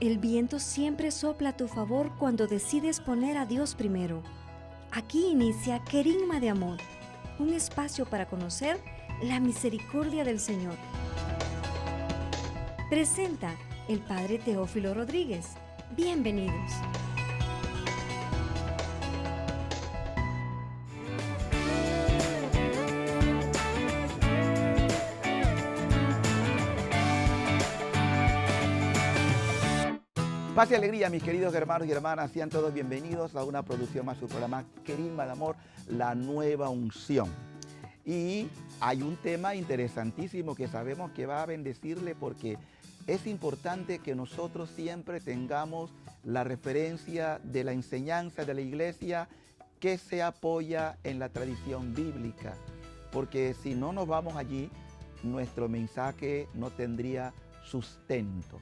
El viento siempre sopla a tu favor cuando decides poner a Dios primero. Aquí inicia Querigma de Amor, un espacio para conocer la misericordia del Señor. Presenta el Padre Teófilo Rodríguez. Bienvenidos. Paz y alegría, mis queridos hermanos y hermanas, sean todos bienvenidos a una producción más, su programa Querigma de Amor, la nueva unción. Y hay un tema interesantísimo que sabemos que va a bendecirle, porque es importante que nosotros siempre tengamos la referencia de la enseñanza de la iglesia que se apoya en la tradición bíblica, porque si no nos vamos allí, nuestro mensaje no tendría sustento.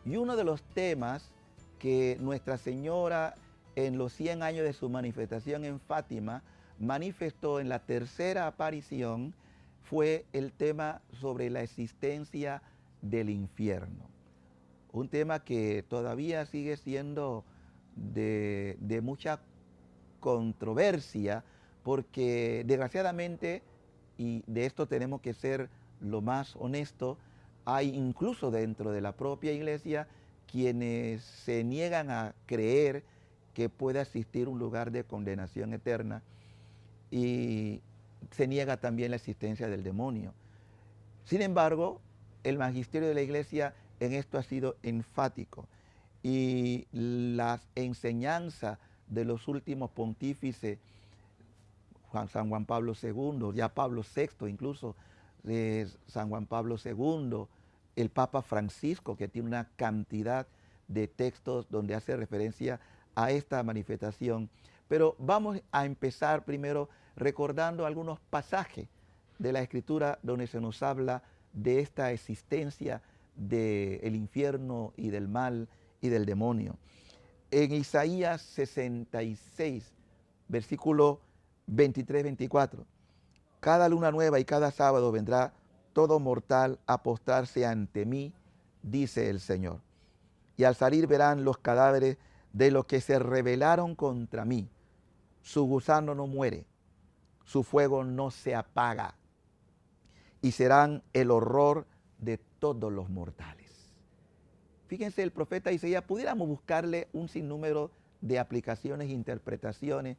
Y uno de los temas que Nuestra Señora en los 100 años de su manifestación en Fátima manifestó en la tercera aparición fue el tema sobre la existencia del infierno. Un tema que todavía sigue siendo de mucha controversia, porque desgraciadamente, y de esto tenemos que ser lo más honesto, hay incluso dentro de la propia iglesia quienes se niegan a creer que pueda existir un lugar de condenación eterna, y se niega también la existencia del demonio. Sin embargo, el magisterio de la iglesia en esto ha sido enfático, y las enseñanzas de los últimos pontífices, San Juan Pablo II, ya Pablo VI incluso, San Juan Pablo II, el Papa Francisco, que tiene una cantidad de textos donde hace referencia a esta manifestación. Pero vamos a empezar primero recordando algunos pasajes de la Escritura donde se nos habla de esta existencia del infierno y del mal y del demonio. En Isaías 66, versículo 23-24. Cada luna nueva y cada sábado vendrá todo mortal a postrarse ante mí, dice el Señor. Y al salir verán los cadáveres de los que se rebelaron contra mí. Su gusano no muere, su fuego no se apaga, y serán el horror de todos los mortales. Fíjense, el profeta Isaías, pudiéramos buscarle un sinnúmero de aplicaciones e interpretaciones,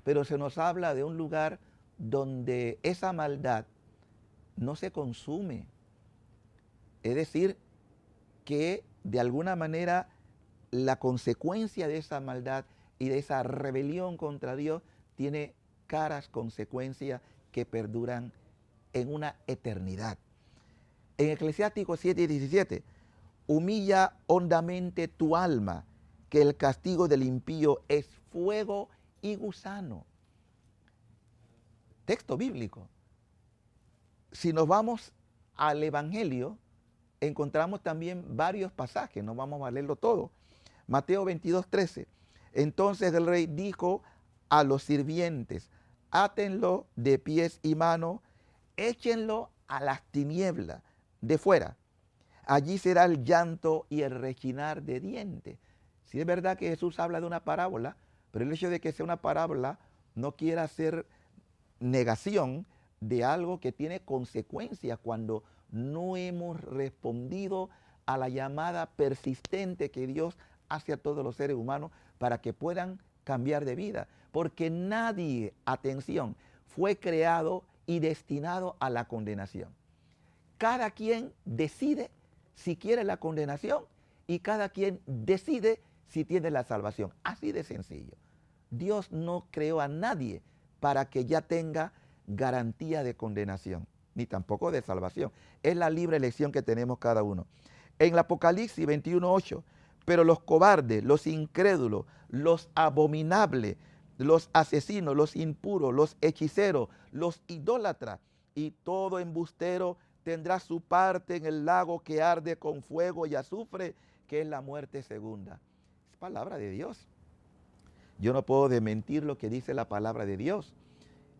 pero se nos habla de un lugar donde esa maldad no se consume. Es decir, que de alguna manera la consecuencia de esa maldad y de esa rebelión contra Dios tiene caras consecuencias que perduran en una eternidad. En Eclesiástico 7:17, humilla hondamente tu alma, que el castigo del impío es fuego y gusano. Texto bíblico. Si nos vamos al Evangelio, encontramos también varios pasajes, no vamos a leerlo todo. Mateo 22:13. Entonces el rey dijo a los sirvientes: átenlo de pies y manos, échenlo a las tinieblas de fuera. Allí será el llanto y el rechinar de dientes. Sí, es verdad que Jesús habla de una parábola, pero el hecho de que sea una parábola no quiere hacer negación de algo que tiene consecuencias cuando no hemos respondido a la llamada persistente que Dios hace a todos los seres humanos para que puedan cambiar de vida. Porque nadie, atención, fue creado y destinado a la condenación. Cada quien decide si quiere la condenación y cada quien decide si tiene la salvación. Así de sencillo. Dios no creó a nadie para que ya tenga garantía de condenación, ni tampoco de salvación. Es la libre elección que tenemos cada uno. En el Apocalipsis 21:8, pero los cobardes, los incrédulos, los abominables, los asesinos, los impuros, los hechiceros, los idólatras y todo embustero tendrá su parte en el lago que arde con fuego y azufre, que es la muerte segunda. Es palabra de Dios. Yo no puedo desmentir lo que dice la palabra de Dios.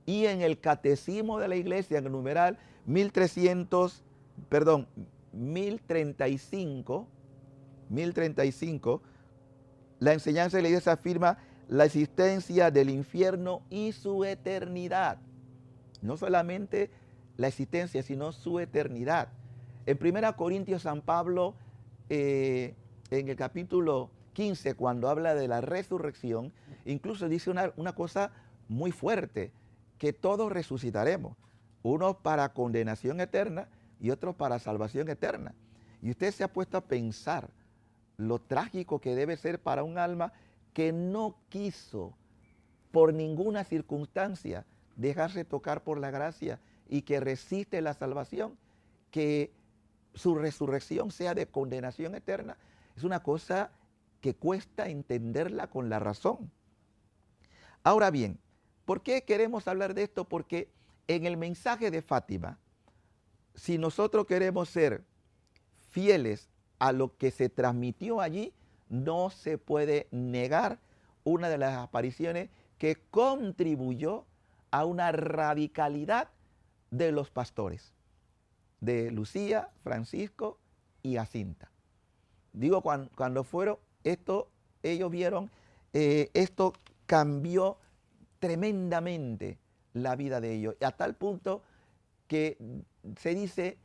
Y en el catecismo de la iglesia, en el numeral 1335, 1035, la enseñanza de la iglesia afirma la existencia del infierno y su eternidad. No solamente la existencia, sino su eternidad. En 1 Corintios, San Pablo, en el capítulo 15, cuando habla de la resurrección, incluso dice una cosa muy fuerte, que todos resucitaremos, unos para condenación eterna y otros para salvación eterna. Y usted se ha puesto a pensar lo trágico que debe ser para un alma que no quiso por ninguna circunstancia dejarse tocar por la gracia y que resiste la salvación, que su resurrección sea de condenación eterna. Es una cosa que cuesta entenderla con la razón. Ahora bien, ¿por qué queremos hablar de esto? Porque en el mensaje de Fátima, si nosotros queremos ser fieles a lo que se transmitió allí, no se puede negar una de las apariciones que contribuyó a una radicalidad de los pastores, de Lucía, Francisco y Jacinta. Digo, cuando fueron, ellos vieron, esto cambió tremendamente la vida de ellos, a tal punto que se dice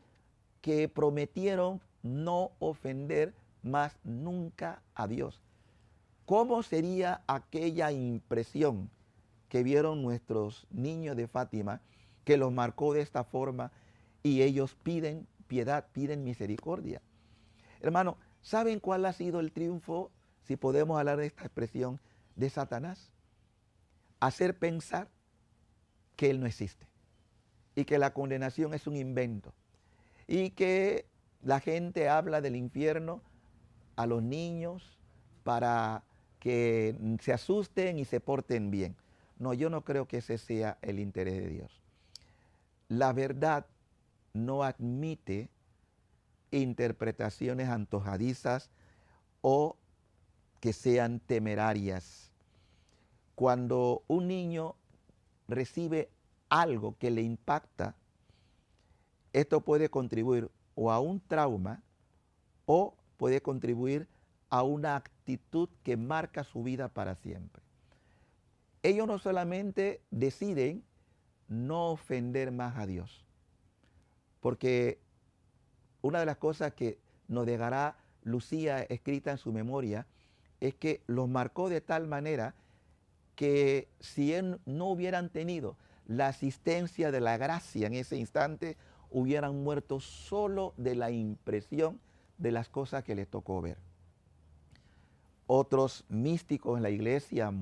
que prometieron no ofender más nunca a Dios. ¿Cómo sería aquella impresión que vieron nuestros niños de Fátima, que los marcó de esta forma y ellos piden piedad, piden misericordia? Hermano, ¿saben cuál ha sido el triunfo, si podemos hablar de esta expresión, de Satanás? Hacer pensar que Él no existe y que la condenación es un invento y que la gente habla del infierno a los niños para que se asusten y se porten bien. No, yo no creo que ese sea el interés de Dios. La verdad no admite interpretaciones antojadizas o que sean temerarias. Cuando un niño recibe algo que le impacta, esto puede contribuir o a un trauma o puede contribuir a una actitud que marca su vida para siempre. Ellos no solamente deciden no ofender más a Dios, porque una de las cosas que nos dejará Lucía escrita en su memoria es que los marcó de tal manera que si no hubieran tenido la asistencia de la gracia en ese instante, hubieran muerto solo de la impresión de las cosas que les tocó ver. Otros místicos en la iglesia,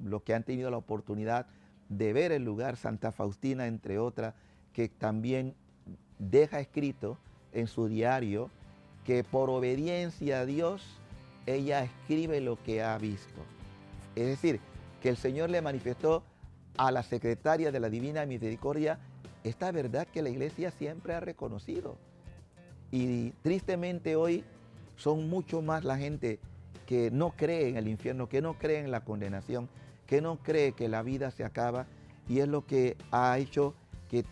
los que han tenido la oportunidad de ver el lugar, Santa Faustina, entre otras, que también deja escrito en su diario que por obediencia a Dios, ella escribe lo que ha visto. Es decir, que el Señor le manifestó a la secretaria de la Divina Misericordia esta verdad que la iglesia siempre ha reconocido. Y tristemente hoy son mucho más la gente que no cree en el infierno, que no cree en la condenación, que no cree que la vida se acaba, y es lo que ha hecho que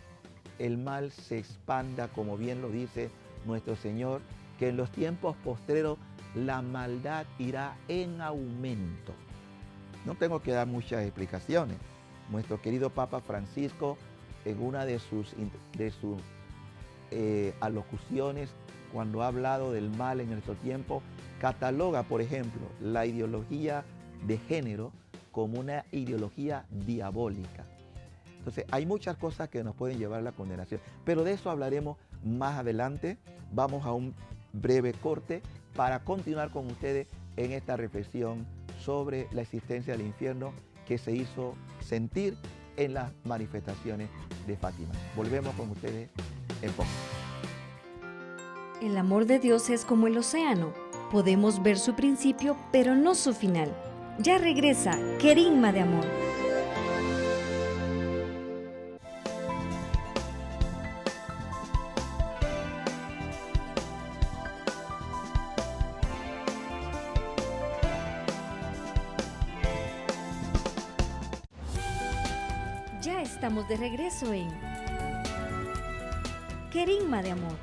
el mal se expanda, como bien lo dice nuestro Señor, que en los tiempos postreros la maldad irá en aumento. No tengo que dar muchas explicaciones. Nuestro querido Papa Francisco, en una de sus alocuciones, cuando ha hablado del mal en nuestro tiempo, cataloga, por ejemplo, la ideología de género como una ideología diabólica. Entonces, hay muchas cosas que nos pueden llevar a la condenación, pero de eso hablaremos más adelante. Vamos a un breve corte para continuar con ustedes en esta reflexión sobre la existencia del infierno que se hizo sentir en las manifestaciones de Fátima. Volvemos con ustedes en poco. El amor de Dios es como el océano. Podemos ver su principio, pero no su final. Ya regresa Querigma de Amor. Ya estamos de regreso en Querigma de Amor.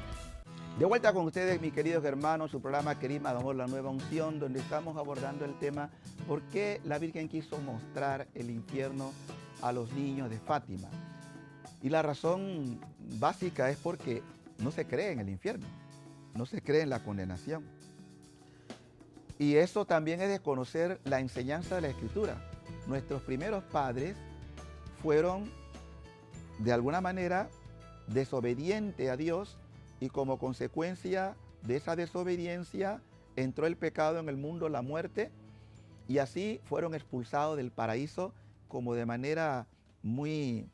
De vuelta con ustedes, mis queridos hermanos, su programa Querigma de Amor, la nueva unción, donde estamos abordando el tema ¿por qué la Virgen quiso mostrar el infierno a los niños de Fátima? Y la razón básica es porque no se cree en el infierno, no se cree en la condenación. Y eso también es desconocer la enseñanza de la Escritura. Nuestros primeros padres fueron, de alguna manera, desobedientes a Dios, y como consecuencia de esa desobediencia entró el pecado en el mundo, la muerte, y así fueron expulsados del paraíso, como de manera muy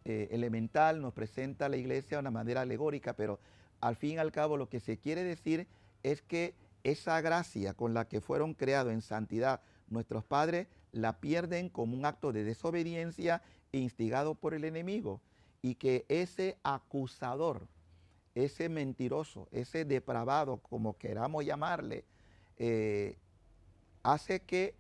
elemental nos presenta la Iglesia de una manera alegórica, pero al fin y al cabo lo que se quiere decir es que esa gracia con la que fueron creados en santidad nuestros padres, la pierden como un acto de desobediencia instigado por el enemigo, y que ese acusador, ese mentiroso, ese depravado, como queramos llamarle, hace que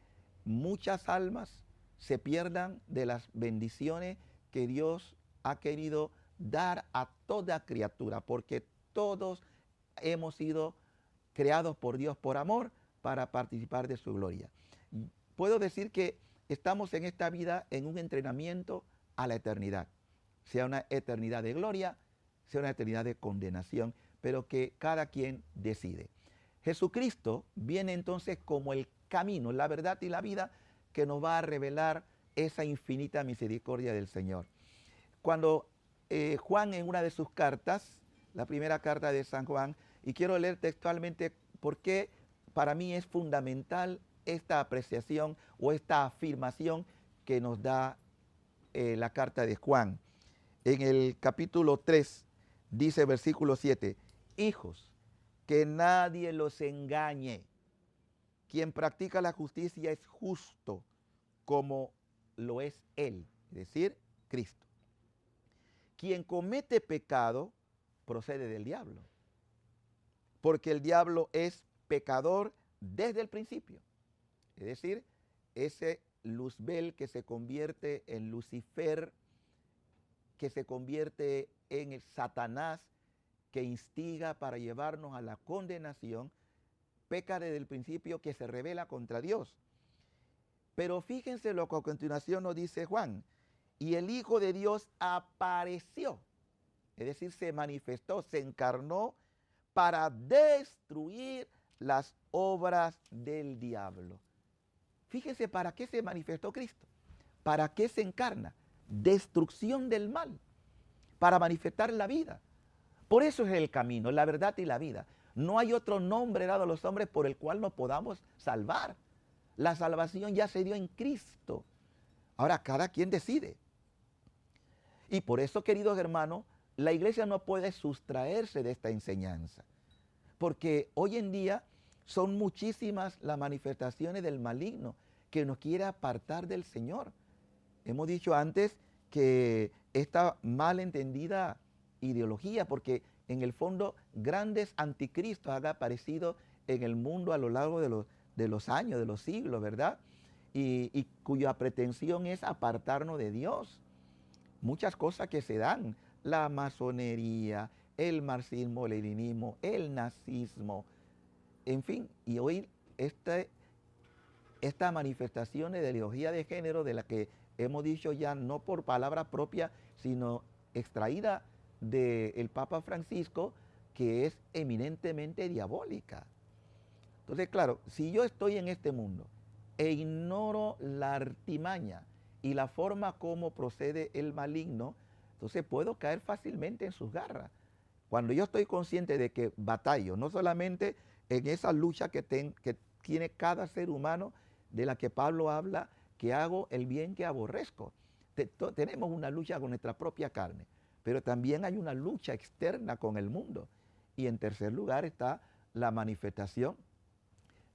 muchas almas se pierdan de las bendiciones que Dios ha querido dar a toda criatura, porque todos hemos sido creados por Dios por amor para participar de su gloria. Puedo decir que estamos en esta vida en un entrenamiento a la eternidad, sea una eternidad de gloria, sea una eternidad de condenación, pero que cada quien decide. Jesucristo viene entonces como el camino, la verdad y la vida que nos va a revelar esa infinita misericordia del Señor. Cuando Juan, en una de sus cartas, la primera carta de San Juan, y quiero leer textualmente porque para mí es fundamental esta apreciación o esta afirmación que nos da la carta de Juan. En el capítulo 3 dice versículo 7, hijos, que nadie los engañe. Quien practica la justicia es justo como lo es Él, es decir, Cristo. Quien comete pecado procede del diablo, porque el diablo es pecador desde el principio. Es decir, ese Luzbel que se convierte en Lucifer, que se convierte en el Satanás, que instiga para llevarnos a la condenación, peca desde el principio, que se rebela contra Dios. Pero fíjense lo que a continuación nos dice Juan, y el Hijo de Dios apareció, es decir, se manifestó, se encarnó para destruir las obras del diablo. Fíjense para qué se manifestó Cristo, para qué se encarna, destrucción del mal, para manifestar la vida. Por eso es el camino, la verdad y la vida. No hay otro nombre dado a los hombres por el cual nos podamos salvar. La salvación ya se dio en Cristo. Ahora cada quien decide. Y por eso, queridos hermanos, la iglesia no puede sustraerse de esta enseñanza. Porque hoy en día son muchísimas las manifestaciones del maligno que nos quiere apartar del Señor. Hemos dicho antes que esta mal entendida ideología, porque en el fondo grandes anticristos han aparecido en el mundo a lo largo de los años, de los siglos, ¿verdad? Y cuya pretensión es apartarnos de Dios. Muchas cosas que se dan, la masonería, el marxismo, el leninismo, el nazismo, en fin, y hoy esta manifestación de ideología de género de la que hemos dicho ya no por palabra propia, sino extraída del Papa Francisco, que es eminentemente diabólica. Entonces, claro, si yo estoy en este mundo e ignoro la artimaña y la forma como procede el maligno, entonces puedo caer fácilmente en sus garras. Cuando yo estoy consciente de que batallo, no solamente en esa lucha que tiene cada ser humano, de la que Pablo habla, que hago el bien que aborrezco. Tenemos una lucha con nuestra propia carne, pero también hay una lucha externa con el mundo. Y en tercer lugar está la manifestación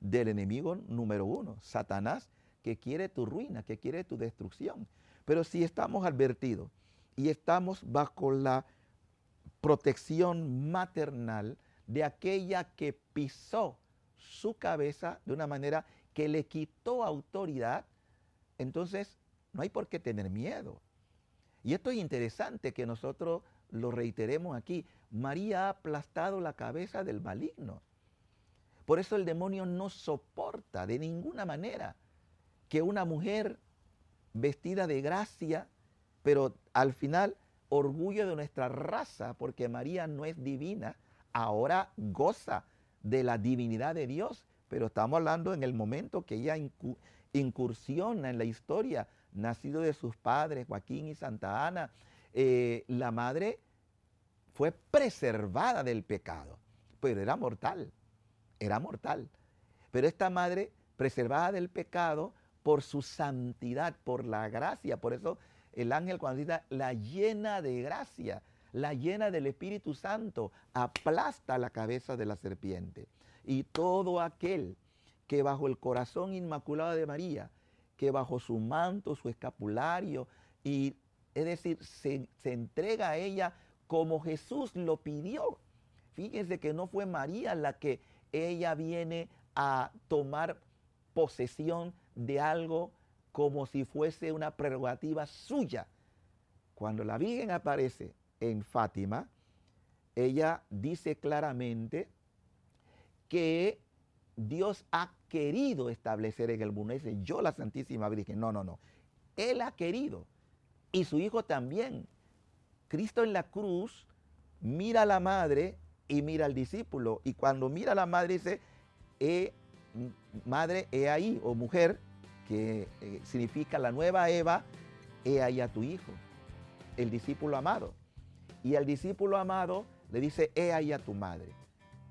del enemigo número uno, Satanás, que quiere tu ruina, que quiere tu destrucción. Pero si estamos advertidos y estamos bajo la protección maternal de aquella que pisó su cabeza de una manera que le quitó autoridad, entonces no hay por qué tener miedo. Y esto es interesante que nosotros lo reiteremos aquí, María ha aplastado la cabeza del maligno. Por eso el demonio no soporta de ninguna manera que una mujer vestida de gracia, pero al final orgullo de nuestra raza, porque María no es divina, ahora goza de la divinidad de Dios, pero estamos hablando en el momento que ella incursiona en la historia, nacido de sus padres, Joaquín y Santa Ana, la madre fue preservada del pecado, pero era mortal, era mortal. Pero esta madre, preservada del pecado por su santidad, por la gracia, por eso el ángel cuando dice la llena de gracia, la llena del Espíritu Santo, aplasta la cabeza de la serpiente. Y todo aquel que bajo el corazón inmaculado de María, que bajo su manto, su escapulario, y es decir, se entrega a ella como Jesús lo pidió. Fíjense que no fue María la que ella viene a tomar posesión de algo como si fuese una prerrogativa suya. Cuando la Virgen aparece en Fátima, ella dice claramente que Dios ha querido establecer en el mundo. Dice, yo la Santísima Virgen. No, no, no. Él ha querido. Y su Hijo también. Cristo en la cruz mira a la madre y mira al discípulo. Y cuando mira a la madre dice, madre, he ahí, o mujer, que significa la nueva Eva, he ahí a tu hijo, el discípulo amado. Y al discípulo amado le dice, he ahí a tu madre.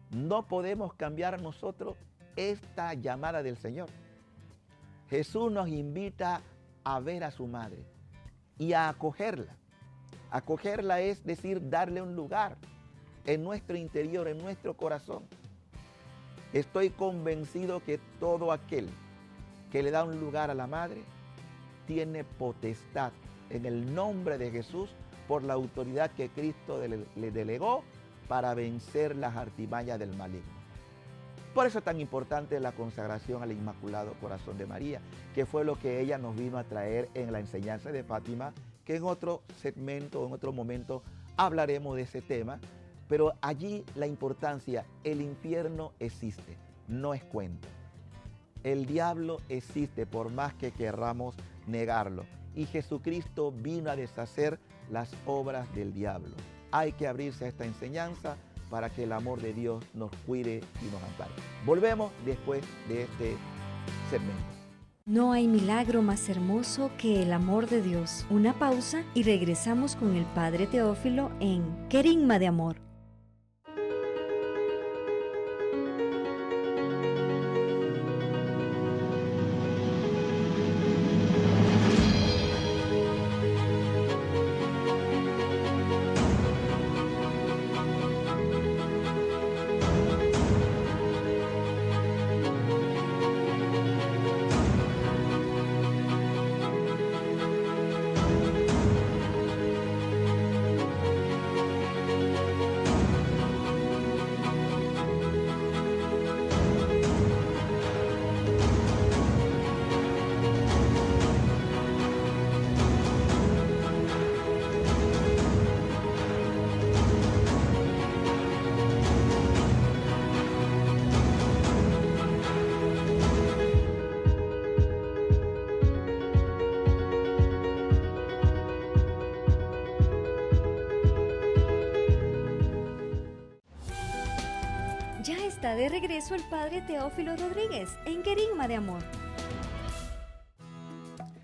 No podemos cambiar nosotros esta llamada del Señor. Jesús nos invita a ver a su madre y a acogerla. Acogerla es decir, darle un lugar en nuestro interior, en nuestro corazón. Estoy convencido que todo aquel que le da un lugar a la madre tiene potestad en el nombre de Jesús por la autoridad que Cristo le delegó para vencer las artimañas del maligno. Por eso es tan importante la consagración al Inmaculado Corazón de María, que fue lo que ella nos vino a traer en la enseñanza de Fátima, que en otro segmento, en otro momento, hablaremos de ese tema, pero allí la importancia, el infierno existe, no es cuento. El diablo existe por más que querramos negarlo, y Jesucristo vino a deshacer las obras del diablo. Hay que abrirse a esta enseñanza para que el amor de Dios nos cuide y nos ampare. Volvemos después de este segmento. No hay milagro más hermoso que el amor de Dios. Una pausa y regresamos con el Padre Teófilo en Querigma de Amor. Está de regreso el Padre Teófilo Rodríguez en Querigma de Amor.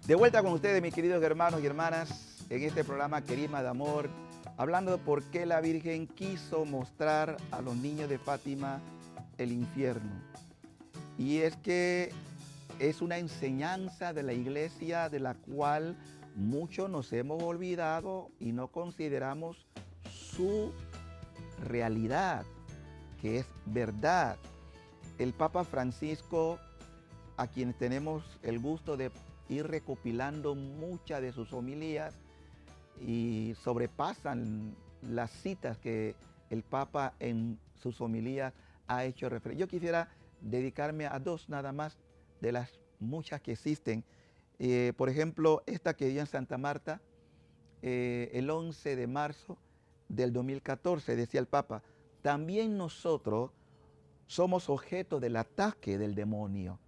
De vuelta con ustedes, mis queridos hermanos y hermanas, en este programa Querigma de Amor, hablando de por qué la Virgen quiso mostrar a los niños de Fátima el infierno. Y es que es una enseñanza de la Iglesia de la cual muchos nos hemos olvidado y no consideramos su realidad, que es verdad. El Papa Francisco, a quien tenemos el gusto de ir recopilando muchas de sus homilías y sobrepasan las citas que el Papa en sus homilías ha hecho referencia. Yo quisiera dedicarme a dos nada más de las muchas que existen. Por ejemplo, esta que dio en Santa Marta el 11 de marzo del 2014 decía el Papa, también nosotros somos objeto del ataque del demonio,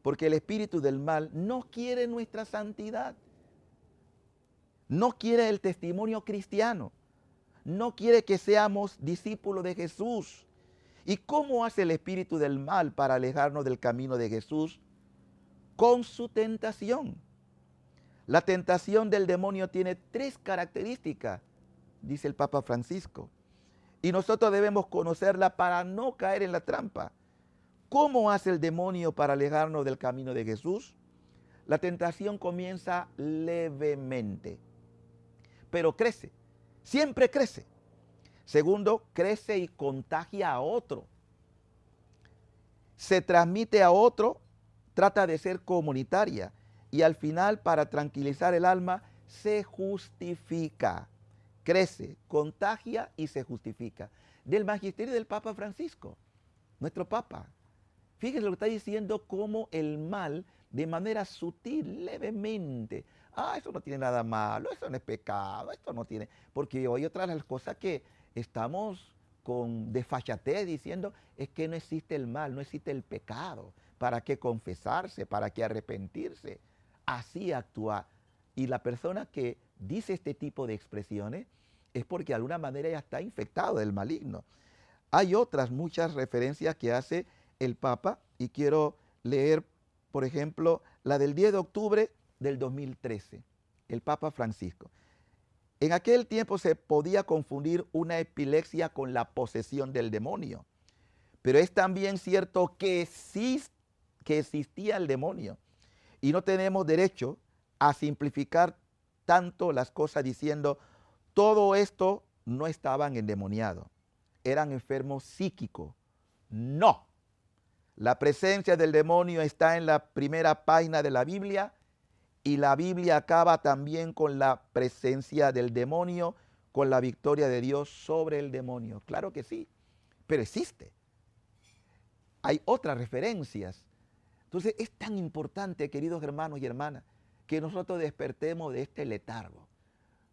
porque el espíritu del mal no quiere nuestra santidad, no quiere el testimonio cristiano, no quiere que seamos discípulos de Jesús. ¿Y cómo hace el espíritu del mal para alejarnos del camino de Jesús? Con su tentación. La tentación del demonio tiene 3 características, dice el Papa Francisco, y nosotros debemos conocerla para no caer en la trampa. ¿Cómo hace el demonio para alejarnos del camino de Jesús? La tentación comienza levemente, pero crece, siempre crece. Segundo, crece y contagia a otro. Se transmite a otro, trata de ser comunitaria y al final, para tranquilizar el alma, se justifica. Crece, contagia y se justifica. Del magisterio del Papa Francisco, nuestro Papa. Fíjense lo que está diciendo, cómo el mal, de manera sutil, levemente, eso no tiene nada malo, eso no es pecado, esto no tiene... Porque hoy otra de las cosas que estamos con desfachatez diciendo es que no existe el mal, no existe el pecado. ¿Para qué confesarse? ¿Para qué arrepentirse? Así actúa. Y la persona que dice este tipo de expresiones es porque de alguna manera ya está infectado del maligno. Hay otras muchas referencias que hace el Papa y quiero leer, por ejemplo, la del 10 de octubre del 2013, el Papa Francisco. En aquel tiempo se podía confundir una epilepsia con la posesión del demonio, pero es también cierto que existía el demonio y no tenemos derecho a simplificar tanto las cosas diciendo todo esto no estaban endemoniados, eran enfermos psíquicos. No, la presencia del demonio está en la primera página de la Biblia y la Biblia acaba también con la presencia del demonio, con la victoria de Dios sobre el demonio. Claro que sí, pero existe. Hay otras referencias. Entonces es tan importante, queridos hermanos y hermanas, que nosotros despertemos de este letargo.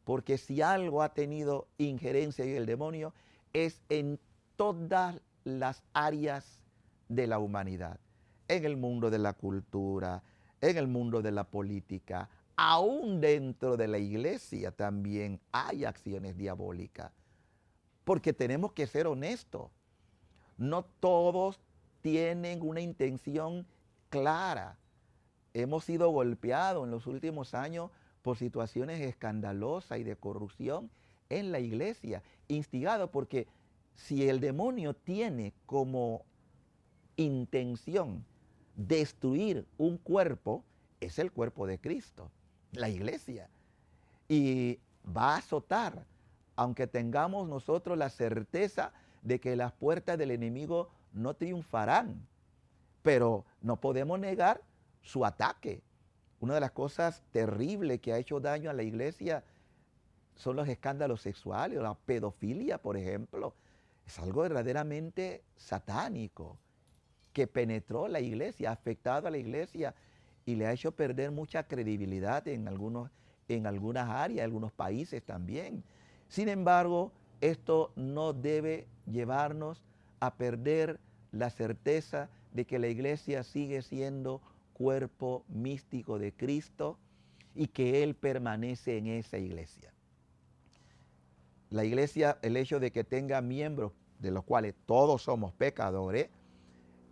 Porque si algo ha tenido injerencia en el demonio, es en todas las áreas de la humanidad. En el mundo de la cultura, en el mundo de la política, aún dentro de la iglesia también hay acciones diabólicas. Porque tenemos que ser honestos. No todos tienen una intención clara. Hemos sido golpeados en los últimos años por situaciones escandalosas y de corrupción en la iglesia, instigado porque si el demonio tiene como intención destruir un cuerpo, es el cuerpo de Cristo, la iglesia, y va a azotar, aunque tengamos nosotros la certeza de que las puertas del enemigo no triunfarán, pero no podemos negar su ataque. Una de las cosas terribles que ha hecho daño a la iglesia son los escándalos sexuales, la pedofilia, por ejemplo. Es algo verdaderamente satánico que penetró la iglesia, ha afectado a la iglesia y le ha hecho perder mucha credibilidad en algunas áreas, en algunos países también. Sin embargo, esto no debe llevarnos a perder la certeza de que la iglesia sigue siendo cuerpo místico de Cristo y que Él permanece en esa iglesia. La iglesia, el hecho de que tenga miembros, de los cuales todos somos pecadores,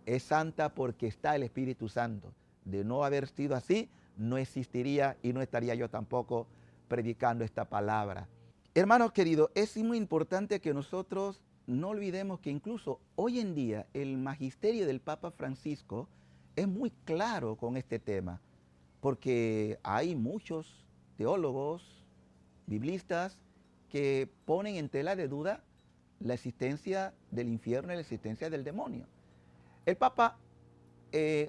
es santa porque está el Espíritu Santo. De no haber sido así, no existiría y no estaría yo tampoco predicando esta palabra. Hermanos queridos, es muy importante que nosotros no olvidemos que incluso hoy en día el magisterio del Papa Francisco es muy claro con este tema, porque hay muchos teólogos, biblistas, que ponen en tela de duda la existencia del infierno y la existencia del demonio. El Papa,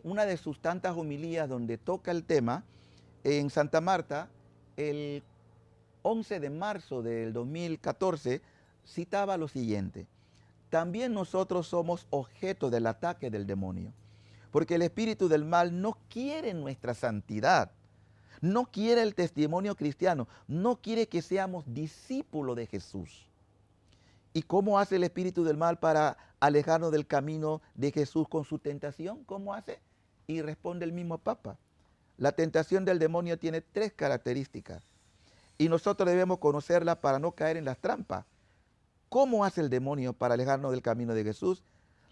una de sus tantas homilías donde toca el tema, en Santa Marta, el 11 de marzo del 2014, citaba lo siguiente: también nosotros somos objeto del ataque del demonio, porque el espíritu del mal no quiere nuestra santidad, no quiere el testimonio cristiano, no quiere que seamos discípulos de Jesús. ¿Y cómo hace el espíritu del mal para alejarnos del camino de Jesús con su tentación? ¿Cómo hace? Y responde el mismo Papa. La tentación del demonio tiene 3 características y nosotros debemos conocerla para no caer en las trampas. ¿Cómo hace el demonio para alejarnos del camino de Jesús?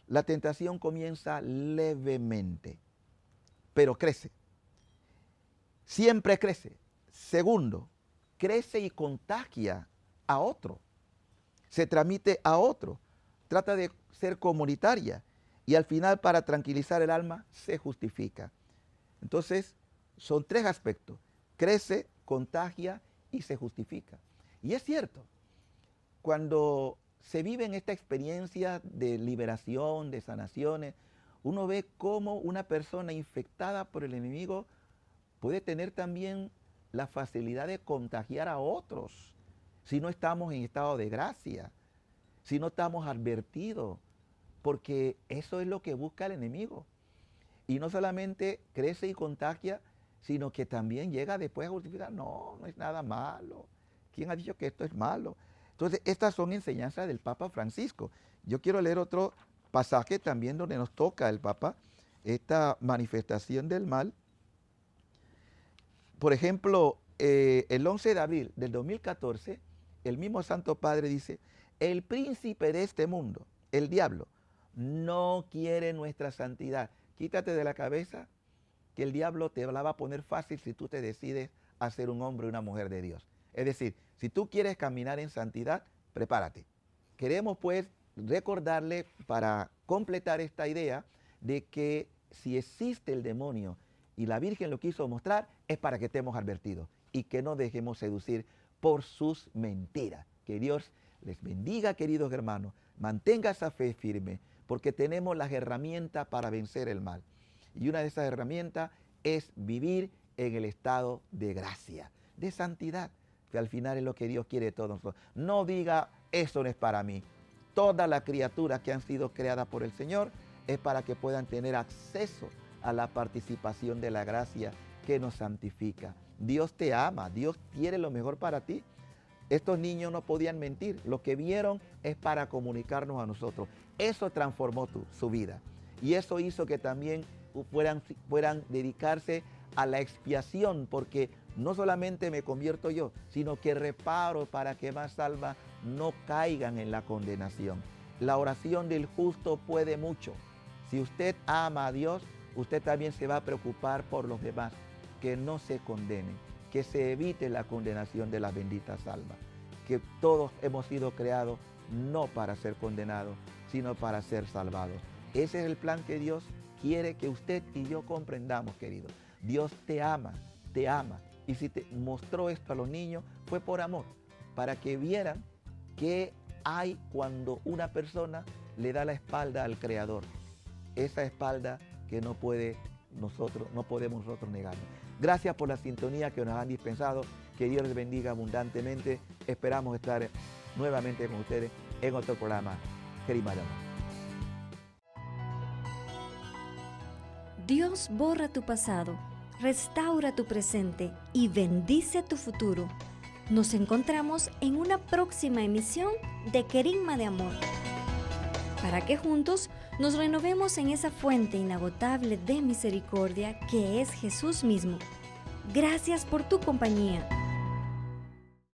La tentación comienza levemente, pero crece. Siempre crece. Segundo, crece y contagia a otro. Se transmite a otro. Trata de ser comunitaria y al final, para tranquilizar el alma, se justifica. Entonces, son 3 aspectos. Crece, contagia y se justifica. Y es cierto, cuando se vive en esta experiencia de liberación, de sanaciones, uno ve cómo una persona infectada por el enemigo puede tener también la facilidad de contagiar a otros si no estamos en estado de gracia, si no estamos advertidos, porque eso es lo que busca el enemigo. Y no solamente crece y contagia, sino que también llega después a justificar, no es nada malo. ¿Quién ha dicho que esto es malo? Entonces, estas son enseñanzas del Papa Francisco. Yo quiero leer otro pasaje también donde nos toca el Papa esta manifestación del mal. Por ejemplo, el 11 de abril del 2014, el mismo Santo Padre dice, el príncipe de este mundo, el diablo, no quiere nuestra santidad. Quítate de la cabeza que el diablo te la va a poner fácil si tú te decides a ser un hombre o una mujer de Dios. Es decir, si tú quieres caminar en santidad, prepárate. Queremos pues recordarle, para completar esta idea, de que si existe el demonio y la Virgen lo quiso mostrar, es para que estemos advertidos y que no dejemos seducir por sus mentiras. Que Dios les bendiga, queridos hermanos. Mantenga esa fe firme, porque tenemos las herramientas para vencer el mal. Y una de esas herramientas es vivir en el estado de gracia, de santidad, que al final es lo que Dios quiere de todos nosotros. No diga, eso no es para mí. Todas las criaturas que han sido creadas por el Señor es para que puedan tener acceso a la participación de la gracia que nos santifica. Dios te ama, Dios quiere lo mejor para ti. Estos niños no podían mentir, lo que vieron es para comunicarnos a nosotros. Eso transformó su vida y eso hizo que también puedan dedicarse a la expiación, porque no solamente me convierto yo, sino que reparo para que más almas no caigan en la condenación. La oración del justo puede mucho. Si usted ama a Dios, usted también se va a preocupar por los demás, que no se condenen, que se evite la condenación de las benditas almas, que todos hemos sido creados no para ser condenados, sino para ser salvados. Ese es el plan que Dios quiere que usted y yo comprendamos, querido. Dios te ama, te ama. Y si te mostró esto a los niños, fue por amor, para que vieran qué hay cuando una persona le da la espalda al Creador. Esa espalda que no podemos nosotros negarnos. Gracias por la sintonía que nos han dispensado. Que Dios les bendiga abundantemente. Esperamos estar nuevamente con ustedes en otro programa, Querigma de Amor. Dios borra tu pasado, restaura tu presente y bendice tu futuro. Nos encontramos en una próxima emisión de Querigma de Amor, para que juntos nos renovemos en esa fuente inagotable de misericordia que es Jesús mismo. Gracias por tu compañía.